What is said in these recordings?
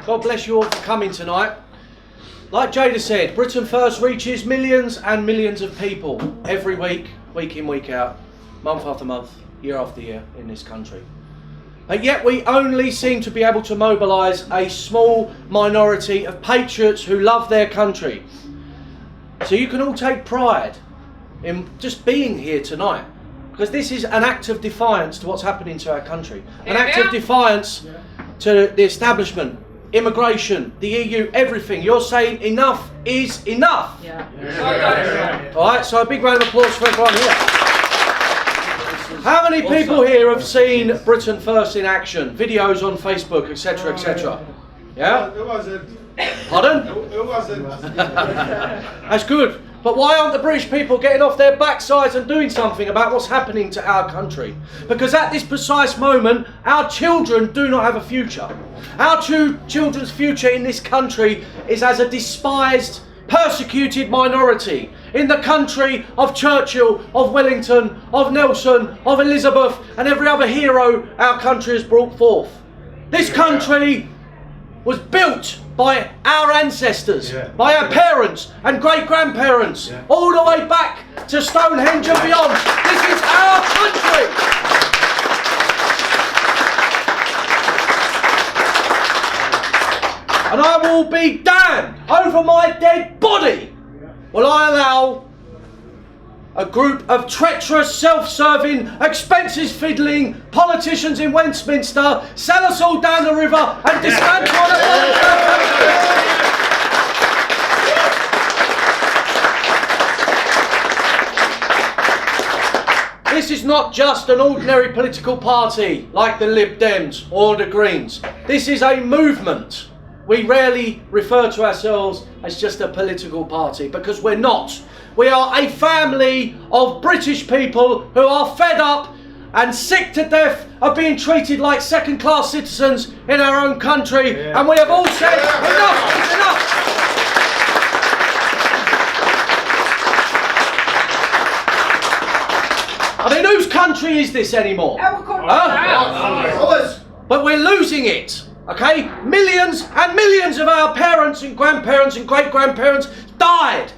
God bless you all for coming tonight. Like Jada said, Britain First reaches millions and millions of people every week, week in, week out, month after month, year after year in this country. And yet we only seem to be able to mobilise a small minority of patriots who love their country. So you can all take pride in just being here tonight, because this is an act of defiance to what's happening to our country. An act of defiance to the establishment, immigration, the EU, everything. You're saying enough is enough. Alright, so a big round of applause for everyone here. How many people here have seen Britain First in action? Videos on Facebook, etc, etc. Yeah? It wasn't. Pardon? It wasn't. That's good. But why aren't the British people getting off their backsides and doing something about what's happening to our country? Because at this precise moment, our children do not have a future. Our children's future in this country is as a despised, persecuted minority in the country of Churchill, of Wellington, of Nelson, of Elizabeth, and every other hero our country has brought forth. This country was built by our ancestors, by our parents and great-grandparents, all the way back to Stonehenge and beyond. This is our country. And I will be damned, over my dead body will I allow a group of treacherous, self-serving, expenses-fiddling politicians in Westminster sell us all down the river and dismantle This is not just an ordinary political party like the Lib Dems or the Greens. This is a movement. We rarely refer to ourselves as just a political party, because we're not. We are a family of British people who are fed up and sick to death of being treated like second-class citizens in our own country. And we have all said, enough is enough. I mean, whose country is this anymore? But we're losing it. Okay? Millions and millions of our parents and grandparents and great-grandparents died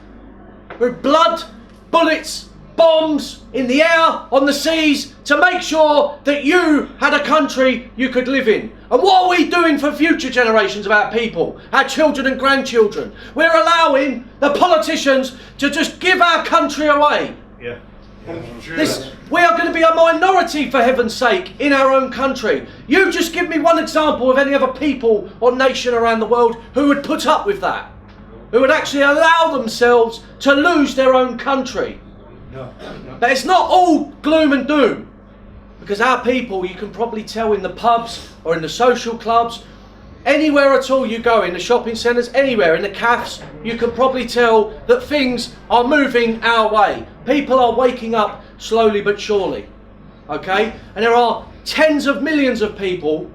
with blood, bullets, bombs in the air, on the seas, to make sure that you had a country you could live in. And what are we doing for future generations of our people, our children and grandchildren? We're allowing the politicians to just give our country away. We are going to be a minority, for heaven's sake, in our own country. You just give me one example of any other people or nation around the world who would put up with that, who would actually allow themselves to lose their own country. But it's not all gloom and doom, because our people, you can probably tell in the pubs or in the social clubs, anywhere at all you go, in the shopping centres, anywhere, in the cafes, you can probably tell that things are moving our way. People are waking up slowly but surely, okay? And there are tens of millions of people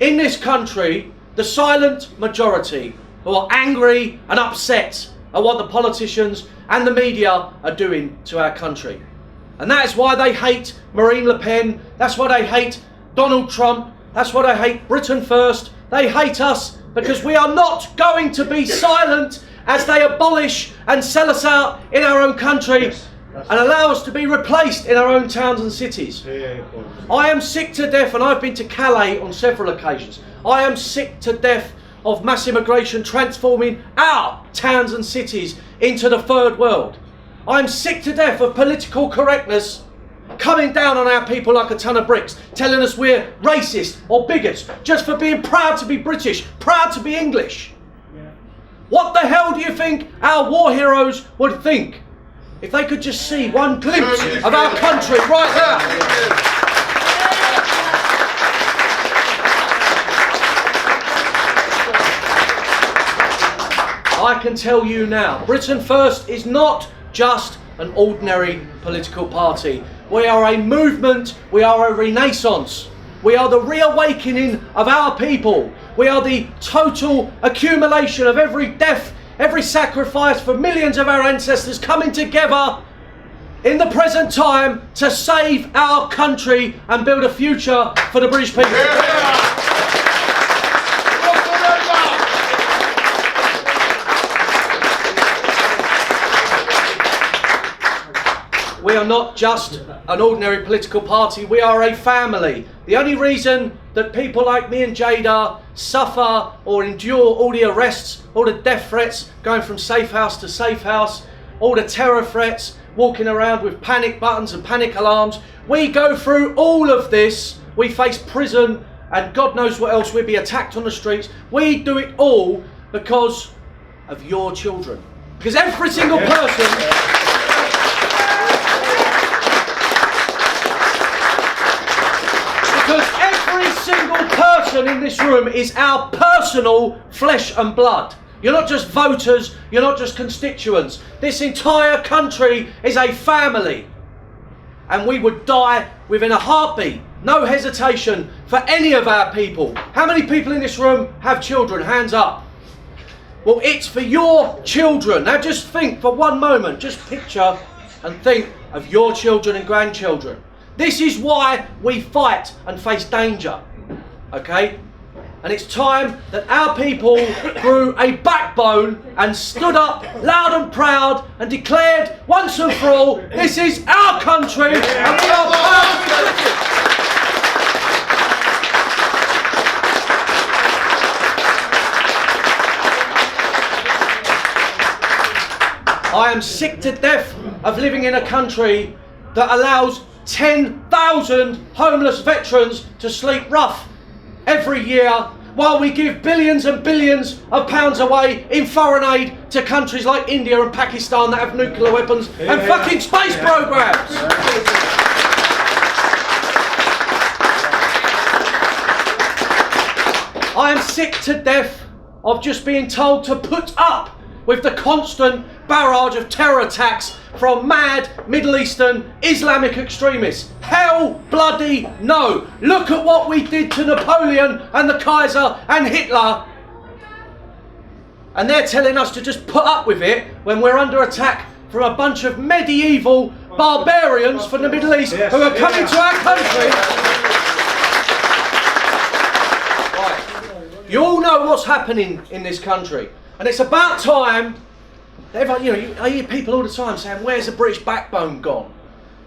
in this country, the silent majority, who are angry and upset at what the politicians and the media are doing to our country. And that is why they hate Marine Le Pen, that's why they hate Donald Trump, that's why they hate Britain First. They hate us because we are not going to be silent as they abolish and sell us out in our own country and allow us to be replaced in our own towns and cities. I am sick to death, and I've been to Calais on several occasions. I am sick to death of mass immigration transforming our towns and cities into the third world. I'm sick to death of political correctness coming down on our people like a ton of bricks, telling us we're racist or bigots just for being proud to be British, proud to be English. What the hell do you think our war heroes would think if they could just see one glimpse of our country right now? I can tell you now, Britain First is not just an ordinary political party. We are a movement, we are a renaissance. We are the reawakening of our people. We are the total accumulation of every death, every sacrifice for millions of our ancestors coming together in the present time to save our country and build a future for the British people. We are not just an ordinary political party, we are a family. The only reason that people like me and Jada suffer or endure all the arrests, all the death threats, going from safe house to safe house, all the terror threats, walking around with panic buttons and panic alarms, we go through all of this, we face prison and God knows what else, we'd be attacked on the streets. We do it all because of your children. Because every single person... Because every single person in this room is our personal flesh and blood. You're not just voters, you're not just constituents. This entire country is a family. And we would die within a heartbeat, no hesitation, for any of our people. How many people in this room have children? Hands up. Well, it's for your children. Now just think for one moment, just picture and think of your children and grandchildren. This is why we fight and face danger, okay? And it's time that our people grew a backbone and stood up loud and proud and declared once and for all, this is our country and we are proud to live it. I am sick to death of living in a country that allows 10,000 homeless veterans to sleep rough every year while we give billions and billions of pounds away in foreign aid to countries like India and Pakistan that have nuclear weapons and fucking space programs. I am sick to death of just being told to put up with the constant barrage of terror attacks from mad Middle Eastern Islamic extremists. Hell bloody no. Look at what we did to Napoleon and the Kaiser and Hitler. And they're telling us to just put up with it when we're under attack from a bunch of medieval barbarians from the Middle East who are coming to our country. Right. You all know what's happening in this country. And it's about time. I hear people all the time saying, where's the British backbone gone?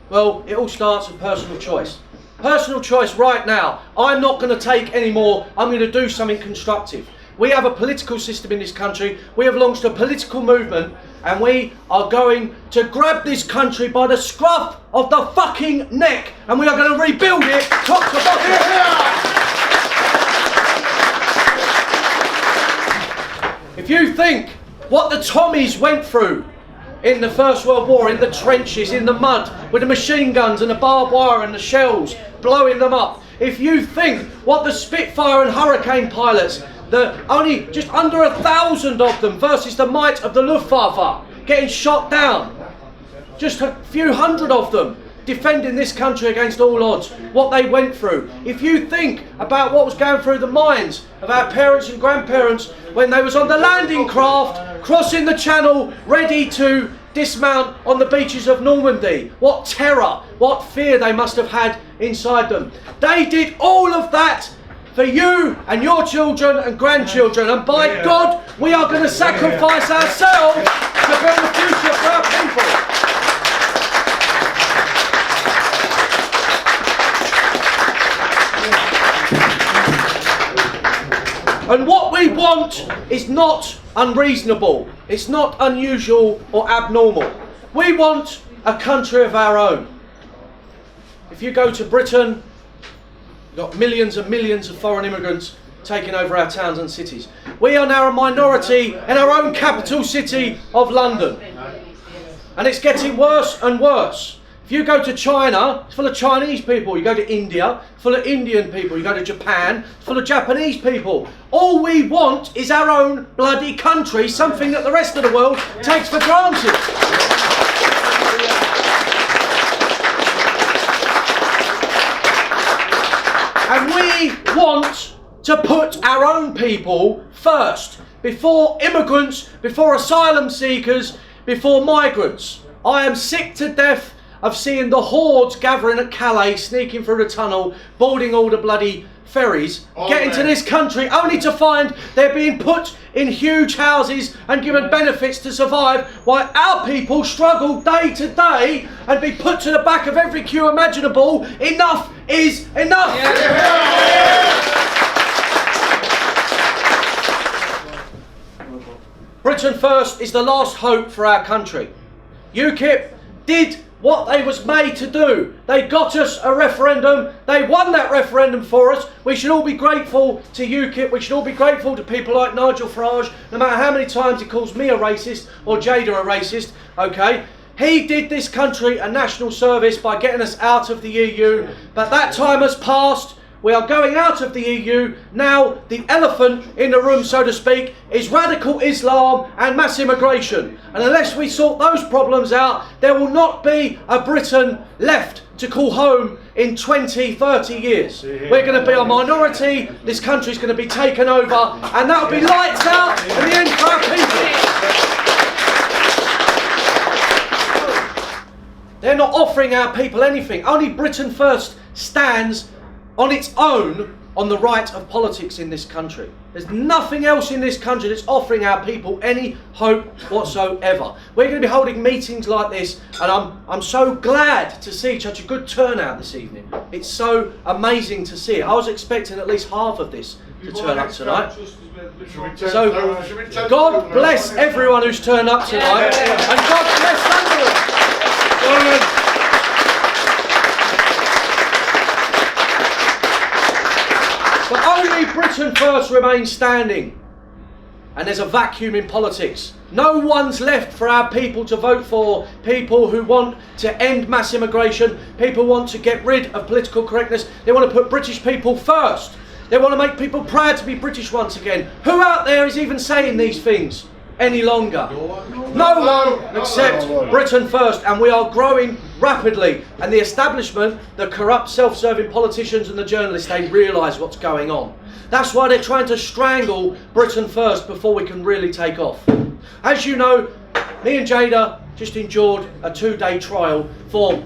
Well, it all starts with personal choice. Personal choice right now. I'm not going to take any more. I'm going to do something constructive. We have a political system in this country. We have launched a political movement and we are going to grab this country by the scruff of the fucking neck and we are going to rebuild it top to bottom. If you think what the Tommies went through in the First World War, in the trenches, in the mud, with the machine guns and the barbed wire and the shells blowing them up, if you think what the Spitfire and Hurricane pilots, the only just under 1,000 of them versus the might of the Luftwaffe getting shot down, just a few hundred of them defending this country against all odds, what they went through. If you think about what was going through the minds of our parents and grandparents when they was on the landing craft, crossing the channel, ready to dismount on the beaches of Normandy, what terror, what fear they must have had inside them. They did all of that for you and your children and grandchildren, and by God, we are going to sacrifice ourselves to build a future for our people. And what we want is not unreasonable, it's not unusual or abnormal. We want a country of our own. If you go to Britain, you've got millions and millions of foreign immigrants taking over our towns and cities. We are now a minority in our own capital city of London. And it's getting worse and worse. If you go to China, it's full of Chinese people. You go to India, full of Indian people. You go to Japan, it's full of Japanese people. All we want is our own bloody country, something that the rest of the world takes for granted. And we want to put our own people first, before immigrants, before asylum seekers, before migrants. I am sick to death of seeing the hordes gathering at Calais, sneaking through the tunnel, boarding all the bloody ferries, getting to this country only to find they're being put in huge houses and given benefits to survive, while our people struggle day to day and be put to the back of every queue imaginable. Enough is enough. Britain First is the last hope for our country. UKIP did what they was made to do. They got us a referendum. They won that referendum for us. We should all be grateful to UKIP. We should all be grateful to people like Nigel Farage, no matter how many times he calls me a racist or Jada a racist, okay? He did this country a national service by getting us out of the EU, but that time has passed. We are going out of the EU. Now the elephant in the room, so to speak, is radical Islam and mass immigration. And unless we sort those problems out, there will not be a Britain left to call home in 20, 30 years. We're going to be a minority. This country's going to be taken over, and that'll be lights out and the end for our people. They're not offering our people anything. Only Britain First stands on its own on the right of politics in this country. There's nothing else in this country that's offering our people any hope whatsoever. We're going to be holding meetings like this, and I'm so glad to see such a good turnout this evening. It's so amazing to see it. I was expecting at least half of this to turn up tonight. So God bless everyone who's turned up tonight, and God bless Sunderland. But only Britain First remains standing, and there's a vacuum in politics. No one's left for our people to vote for. People who want to end mass immigration, people who want to get rid of political correctness. They want to put British people first. They want to make people proud to be British once again. Who out there is even saying these things any longer? No one except Britain First, and we are growing rapidly. And the establishment, the corrupt, self-serving politicians and the journalists, they realise what's going on. That's why they're trying to strangle Britain First before we can really take off. As you know, me and Jada just endured a 2-day trial for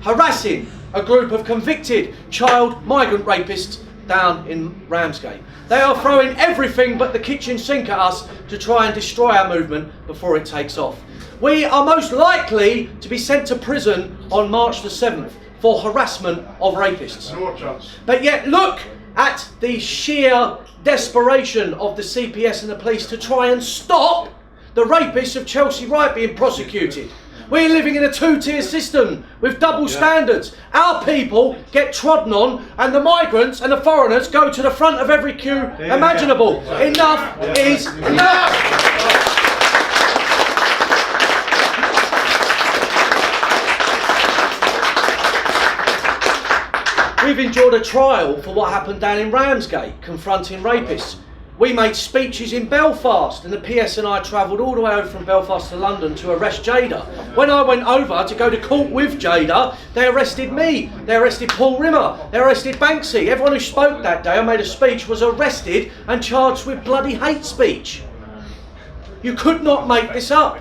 harassing a group of convicted child migrant rapists down in Ramsgate. They are throwing everything but the kitchen sink at us to try and destroy our movement before it takes off. We are most likely to be sent to prison on March the 7th for harassment of rapists. No chance. But yet look at the sheer desperation of the CPS and the police to try and stop the rapists of Chelsea Wright being prosecuted. We're living in a 2-tier system with double standards. Our people get trodden on, and the migrants and the foreigners go to the front of every queue imaginable. Enough is enough! We've endured a trial for what happened down in Ramsgate, confronting rapists. We made speeches in Belfast, and the PS and I travelled all the way over from Belfast to London to arrest Jada. When I went over to go to court with Jada, they arrested me, they arrested Paul Rimmer, they arrested Banksy. Everyone who spoke that day, I made a speech, was arrested and charged with bloody hate speech. You could not make this up.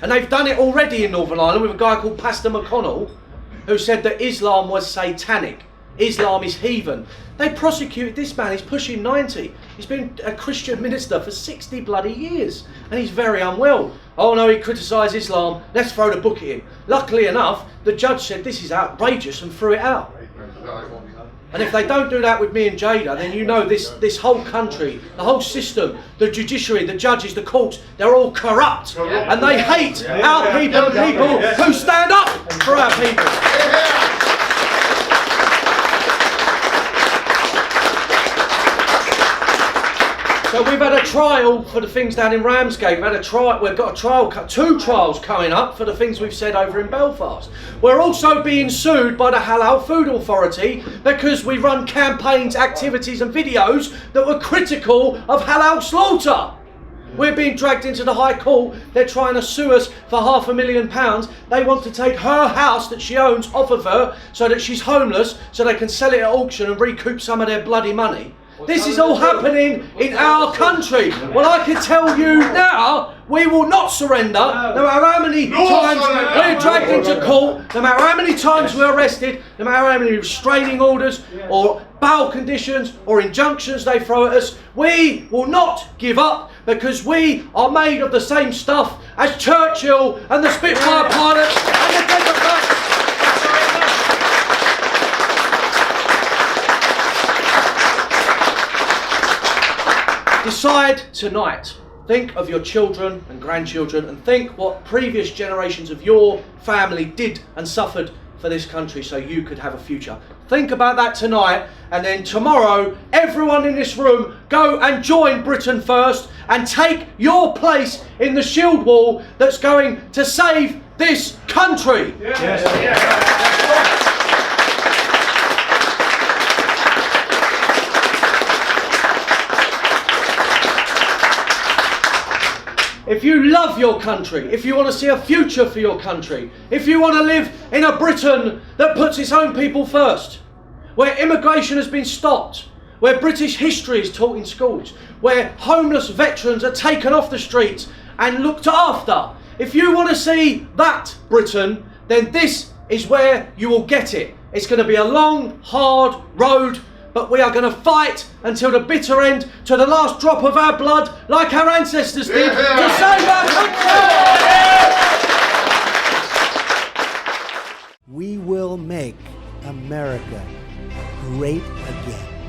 And they've done it already in Northern Ireland with a guy called Pastor McConnell, who said that Islam was satanic. Islam is heathen. They prosecuted this man. He's pushing 90. He's been a Christian minister for 60 bloody years, and he's very unwell. Oh no, he criticised Islam. Let's throw the book at him. Luckily enough, the judge said this is outrageous and threw it out. And if they don't do that with me and Jada, then you know this whole country, the whole system, the judiciary, the judges, the courts, they're all corrupt, and they hate our people and people who stand up for our people. So we've had a trial for the things down in Ramsgate. We've got a trial, 2 trials coming up for the things we've said over in Belfast. We're also being sued by the Halal Food Authority because we run campaigns, activities and videos that were critical of halal slaughter. We're being dragged into the High Court. They're trying to sue us for £500,000. They want to take her house that she owns off of her so that she's homeless, so they can sell it at auction and recoup some of their bloody money. This is all happening in our country. Well, I can tell you now, we will not surrender, no matter how many times we're dragged into court, no matter how many times we're arrested, no matter how many restraining orders or bail conditions or injunctions they throw at us. We will not give up, because we are made of the same stuff as Churchill and the Spitfire pilots and the Democrats. Decide tonight. Think of your children and grandchildren, and think what previous generations of your family did and suffered for this country so you could have a future. Think about that tonight, and then tomorrow everyone in this room go and join Britain First and take your place in the shield wall that's going to save this country. Yes. If you love your country, if you want to see a future for your country, if you want to live in a Britain that puts its own people first, where immigration has been stopped, where British history is taught in schools, where homeless veterans are taken off the streets and looked after, if you want to see that Britain, then this is where you will get it. It's going to be a long, hard road, but we are going to fight until the bitter end, to the last drop of our blood, like our ancestors did, to save our country. We will make America great again.